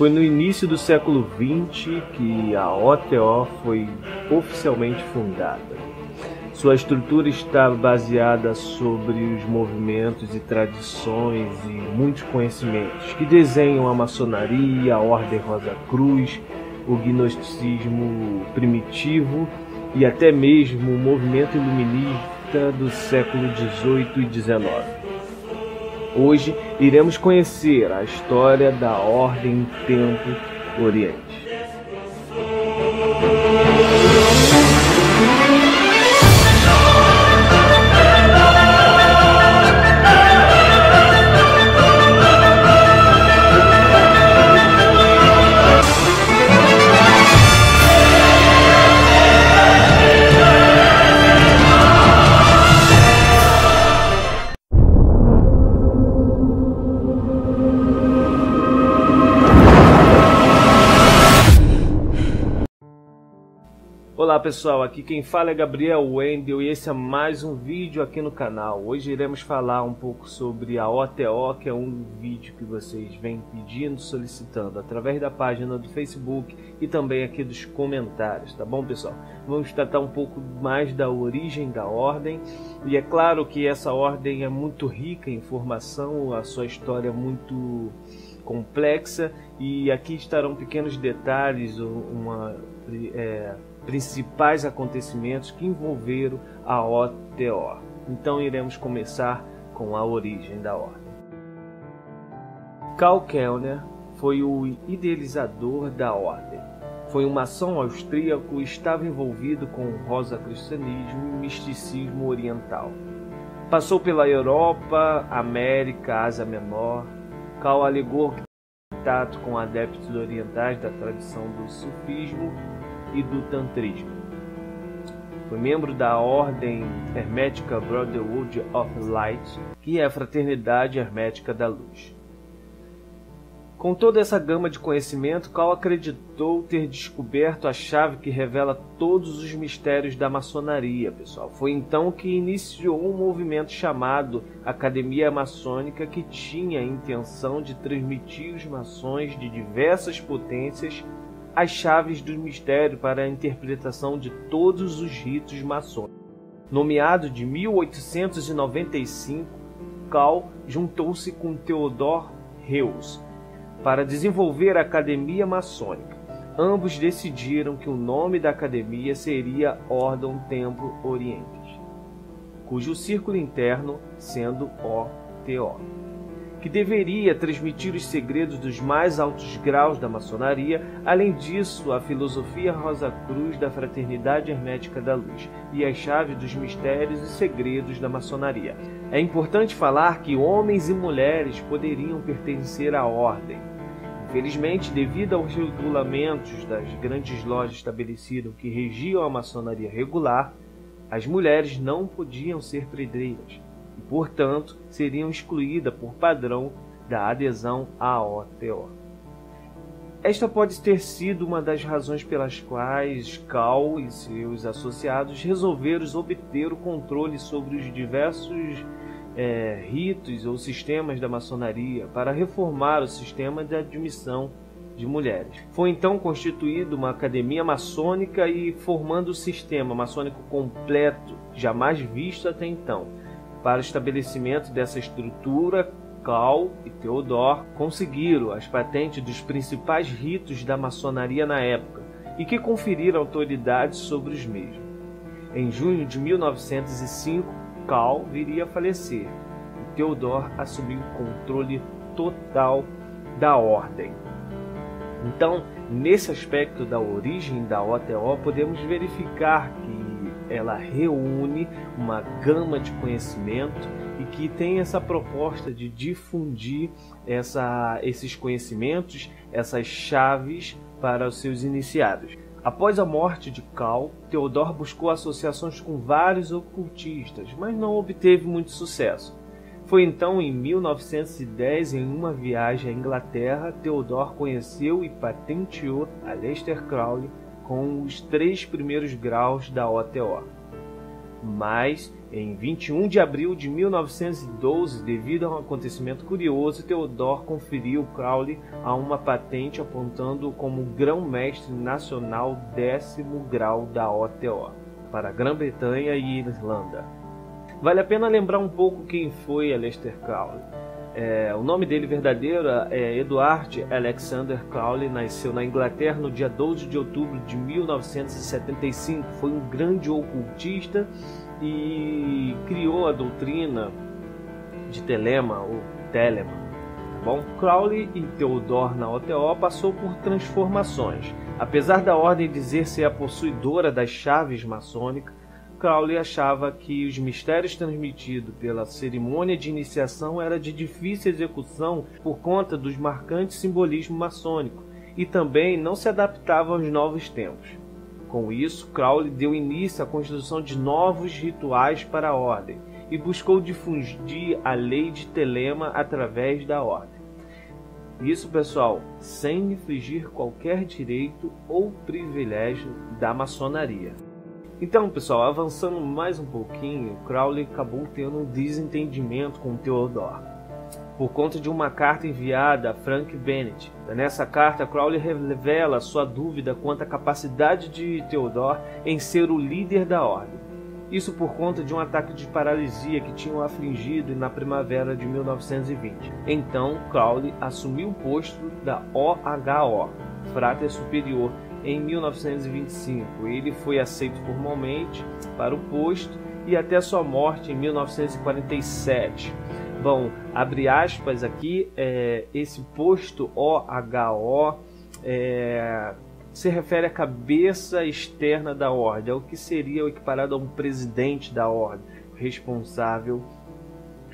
Foi no início do século XX que a OTO foi oficialmente fundada. Sua estrutura estava baseada sobre os movimentos e tradições e muitos conhecimentos que desenham a maçonaria, a Ordem Rosa Cruz, o gnosticismo primitivo e até mesmo o movimento iluminista do século XVIII e XIX. Hoje iremos conhecer a história da Ordem Templo Oriente. Olá pessoal, aqui quem fala é Gabriel Wendel e esse é mais um vídeo aqui no canal. Hoje iremos falar um pouco sobre a OTO, que é um vídeo que vocês vêm pedindo, solicitando através da página do Facebook e também aqui dos comentários, tá bom pessoal? Vamos tratar um pouco mais da origem da ordem e é claro que essa ordem é muito rica em informação, a sua história é muito complexa e aqui estarão pequenos detalhes, principais acontecimentos que envolveram a OTO. Então iremos começar com a origem da ordem. Karl Kellner foi o idealizador da ordem. Foi um maçom austríaco e estava envolvido com o rosacrucianismo e misticismo oriental. Passou pela Europa, América, Ásia Menor. Karl alegou que teve contato com adeptos orientais da tradição do sufismo e do tantrismo. Foi membro da Ordem Hermética Brotherhood of Light, que é a Fraternidade Hermética da Luz. Com toda essa gama de conhecimento, Karl acreditou ter descoberto a chave que revela todos os mistérios da maçonaria, pessoal. Foi então que iniciou um movimento chamado Academia Maçônica, que tinha a intenção de transmitir os maçons de diversas potências as chaves do mistério para a interpretação de todos os ritos maçônicos. Nomeado de 1895, Karl juntou-se com Theodor Heuss para desenvolver a Academia Maçônica. Ambos decidiram que o nome da academia seria Ordem Templo Oriente, cujo círculo interno sendo OTO, que deveria transmitir os segredos dos mais altos graus da maçonaria, além disso, a filosofia Rosa Cruz da Fraternidade Hermética da Luz e as chaves dos mistérios e segredos da maçonaria. É importante falar que homens e mulheres poderiam pertencer à ordem. Infelizmente, devido aos regulamentos das grandes lojas estabelecidas que regiam a maçonaria regular, as mulheres não podiam ser pedreiras e, portanto, seriam excluídas por padrão da adesão à OTO. Esta pode ter sido uma das razões pelas quais Karl e seus associados resolveram obter o controle sobre os diversos ritos ou sistemas da maçonaria para reformar o sistema de admissão de mulheres. Foi então constituída uma academia maçônica e formando o sistema maçônico completo, jamais visto até então. Para o estabelecimento dessa estrutura, Karl e Theodor conseguiram as patentes dos principais ritos da maçonaria na época e que conferiram autoridade sobre os mesmos. Em junho de 1905, Karl viria a falecer e Theodor assumiu o controle total da ordem. Então, nesse aspecto da origem da OTO, podemos verificar que ela reúne uma gama de conhecimento e que tem essa proposta de difundir esses conhecimentos, essas chaves para os seus iniciados. Após a morte de Karl, Theodor buscou associações com vários ocultistas, mas não obteve muito sucesso. Foi então em 1910, em uma viagem à Inglaterra, Theodor conheceu e patenteou Aleister Crowley com os 3 primeiros graus da OTO. Mas Em 21 de abril de 1912, devido a um acontecimento curioso, Theodore conferiu Crowley a uma patente apontando-o como grão-mestre nacional 10º grau da OTO para a Grã-Bretanha e Irlanda. Vale a pena lembrar um pouco quem foi Aleister Crowley. O nome dele verdadeiro é Edward Alexander Crowley. Nasceu na Inglaterra no dia 12 de outubro de 1975. Foi um grande ocultista e criou a doutrina de Telema, ou Telemann. Tá bom? Crowley e Theodore na OTO passou por transformações. Apesar da ordem dizer ser a possuidora das chaves maçônicas, Crowley achava que os mistérios transmitidos pela cerimônia de iniciação era de difícil execução por conta dos marcantes simbolismo maçônico e também não se adaptava aos novos tempos. Com isso, Crowley deu início à construção de novos rituais para a ordem e buscou difundir a lei de Telema através da ordem. Isso, pessoal, sem infringir qualquer direito ou privilégio da maçonaria. Então, pessoal, avançando mais um pouquinho, Crowley acabou tendo um desentendimento com Theodore por conta de uma carta enviada a Frank Bennett. Nessa carta, Crowley revela sua dúvida quanto à capacidade de Theodore em ser o líder da ordem. Isso por conta de um ataque de paralisia que tinham afligido na primavera de 1920. Então, Crowley assumiu o posto da OHO, Frater Superior, em 1925. Ele foi aceito formalmente para o posto e até sua morte em 1947. Bom, abre aspas aqui, esse posto OHO se refere à cabeça externa da ordem, ao que seria o equiparado a um presidente da ordem, responsável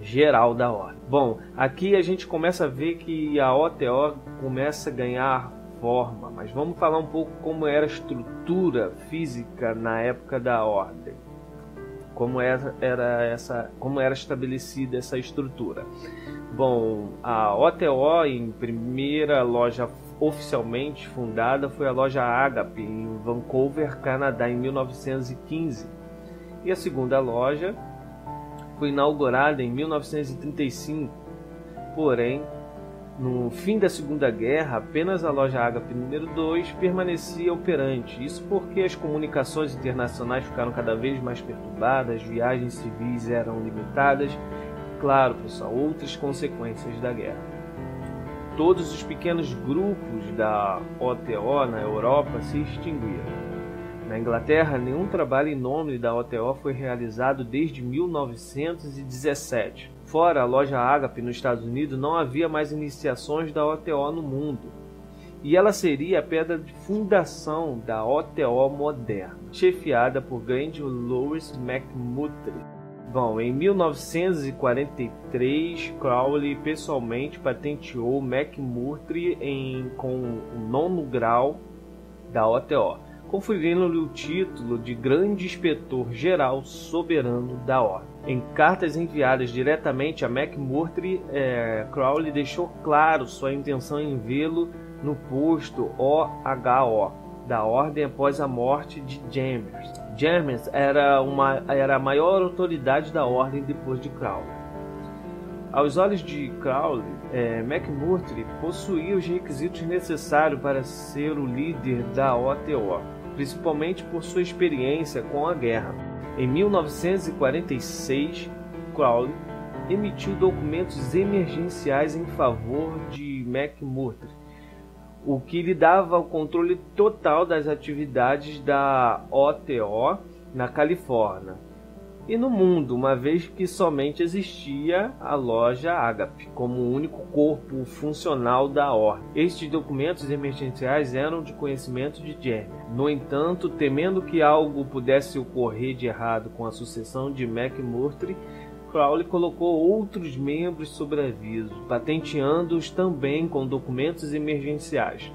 geral da ordem. Bom, aqui a gente começa a ver que a OTO começa a ganhar forma, mas vamos falar um pouco como era a estrutura física na época da ordem, como era estabelecida essa estrutura. Bom, a OTO, em primeira loja oficialmente fundada, foi a loja Agape em Vancouver, Canadá, em 1915, e a segunda loja foi inaugurada em 1935. Porém, no fim da Segunda Guerra, apenas a loja Agape número 2 permanecia operante. Isso porque as comunicações internacionais ficaram cada vez mais perturbadas, as viagens civis eram limitadas. Claro, pessoal, outras consequências da guerra. Todos os pequenos grupos da OTO na Europa se extinguiram. Na Inglaterra, nenhum trabalho em nome da OTO foi realizado desde 1917. Fora a loja Agape nos Estados Unidos, não havia mais iniciações da OTO no mundo. E ela seria a pedra de fundação da OTO moderna, chefiada por Grande Louis McMurtry. Bom, em 1943, Crowley pessoalmente patenteou McMurtry com o 9º grau da OTO, conferindo-lhe o título de Grande Inspetor Geral Soberano da Ordem. Em cartas enviadas diretamente a McMurtry, Crowley deixou claro sua intenção em vê-lo no posto OHO da Ordem após a morte de James. James era a maior autoridade da Ordem depois de Crowley. Aos olhos de Crowley, McMurtry possuía os requisitos necessários para ser o líder da OTO, principalmente por sua experiência com a guerra. Em 1946, Crowley emitiu documentos emergenciais em favor de McMurtry, o que lhe dava o controle total das atividades da OTO na Califórnia e no mundo, uma vez que somente existia a loja Agape como o único corpo funcional da ordem. Estes documentos emergenciais eram de conhecimento de James. No entanto, temendo que algo pudesse ocorrer de errado com a sucessão de McMurtry, Crowley colocou outros membros sob aviso, patenteando-os também com documentos emergenciais.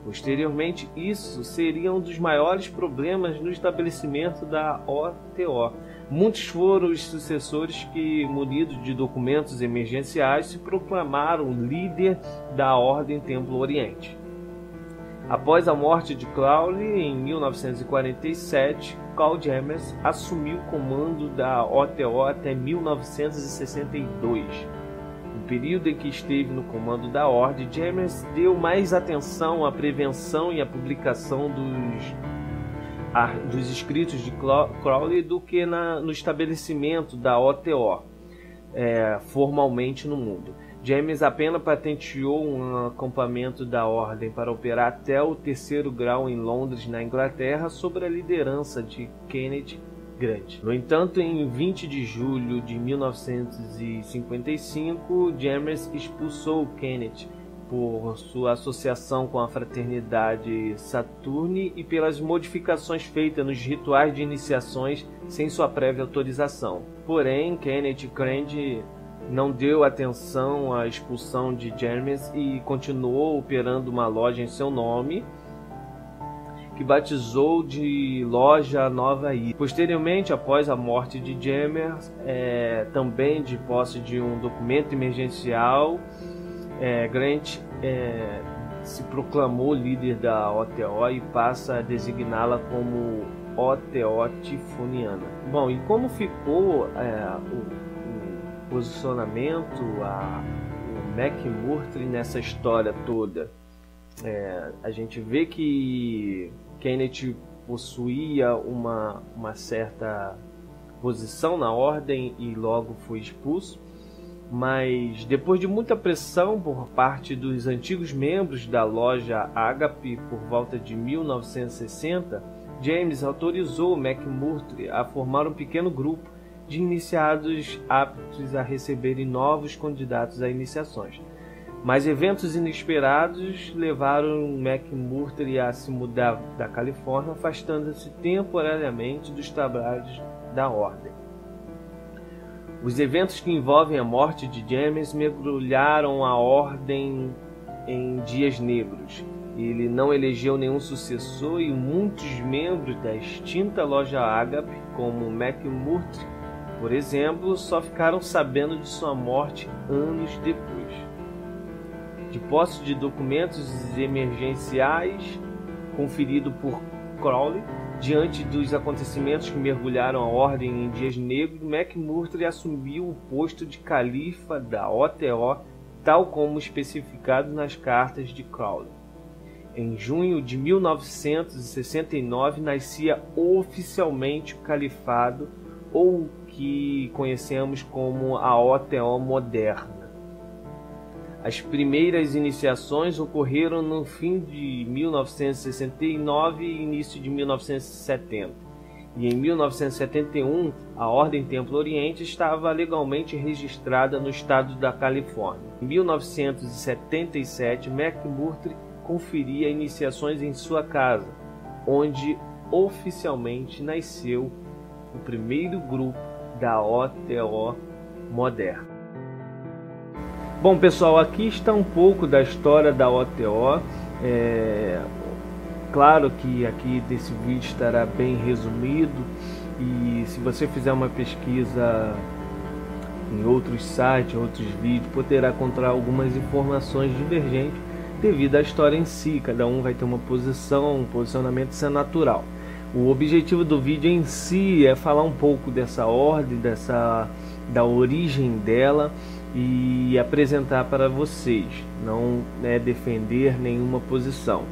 Posteriormente, isso seria um dos maiores problemas no estabelecimento da OTO. Muitos foram os sucessores que, munidos de documentos emergenciais, se proclamaram líder da Ordem Templo Oriente. Após a morte de Crowley, em 1947, Carl Jammers assumiu o comando da OTO até 1962. No período em que esteve no comando da Ordem, Jammers deu mais atenção à prevenção e à publicação dos escritos de Crowley do que no estabelecimento da OTO formalmente no mundo. Jammers apenas patenteou um acampamento da Ordem para operar até o 3º grau em Londres, na Inglaterra, sob a liderança de Kenneth Grant. No entanto, em 20 de julho de 1955, Jammers expulsou Kenneth por sua associação com a Fraternidade Saturni e pelas modificações feitas nos rituais de iniciações sem sua prévia autorização. Porém, Kenneth Grant não deu atenção à expulsão de Jammers e continuou operando uma loja em seu nome, que batizou de Loja Nova Ida. Posteriormente, após a morte de Jammers, também de posse de um documento emergencial, Grant se proclamou líder da OTO e passa a designá-la como OTO Tifoniana. Bom, e como ficou o posicionamento, o McMurtry nessa história toda? A gente vê que Kenneth possuía uma certa posição na ordem e logo foi expulso, mas depois de muita pressão por parte dos antigos membros da loja Ágape por volta de 1960, James autorizou McMurtry a formar um pequeno grupo de iniciados aptos a receberem novos candidatos a iniciações. Mas eventos inesperados levaram McMurtry a se mudar da Califórnia, afastando-se temporariamente dos trabalhos da ordem. Os eventos que envolvem a morte de James mergulharam a ordem em dias negros. Ele não elegeu nenhum sucessor e muitos membros da extinta loja Ágape, como McMurtry, por exemplo, só ficaram sabendo de sua morte anos depois. De posse de documentos emergenciais conferido por Crowley, diante dos acontecimentos que mergulharam a ordem em dias negros, McMurtry assumiu o posto de califa da OTO, tal como especificado nas cartas de Crowley. Em junho de 1969 nascia oficialmente o califado, ou o que conhecemos como a OTO moderna. As primeiras iniciações ocorreram no fim de 1969 e início de 1970. E em 1971, a Ordem Templo Oriente estava legalmente registrada no estado da Califórnia. Em 1977, McMurtry conferia iniciações em sua casa, onde oficialmente nasceu o primeiro grupo da OTO moderna. Bom, pessoal, aqui está um pouco da história da OTO. Claro que aqui desse vídeo estará bem resumido, e se você fizer uma pesquisa em outros sites, outros vídeos, poderá encontrar algumas informações divergentes devido à história em si. Cada um vai ter uma posição, um posicionamento, isso é natural. O objetivo do vídeo em si é falar um pouco dessa ordem, da origem dela, e apresentar para vocês, não defender nenhuma posição.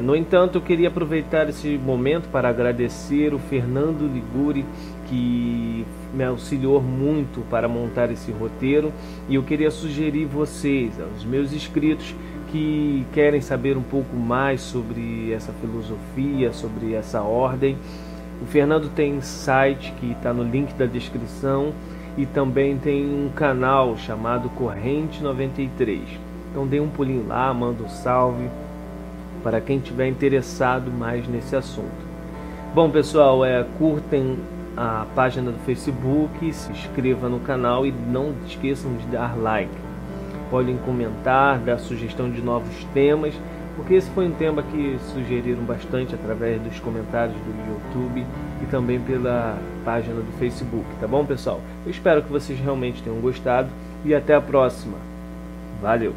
No entanto, eu queria aproveitar esse momento para agradecer o Fernando Liguri, que me auxiliou muito para montar esse roteiro, e eu queria sugerir vocês, aos meus inscritos, que querem saber um pouco mais sobre essa filosofia, sobre essa ordem. O Fernando tem site que está no link da descrição, e também tem um canal chamado Corrente 93. Então dê um pulinho lá, manda um salve para quem tiver interessado mais nesse assunto. Bom, pessoal, curtem a página do Facebook, se inscreva no canal e não esqueçam de dar like. Podem comentar, dar sugestão de novos temas, porque esse foi um tema que sugeriram bastante através dos comentários do YouTube e também pela página do Facebook, tá bom, pessoal? Eu espero que vocês realmente tenham gostado e até a próxima. Valeu!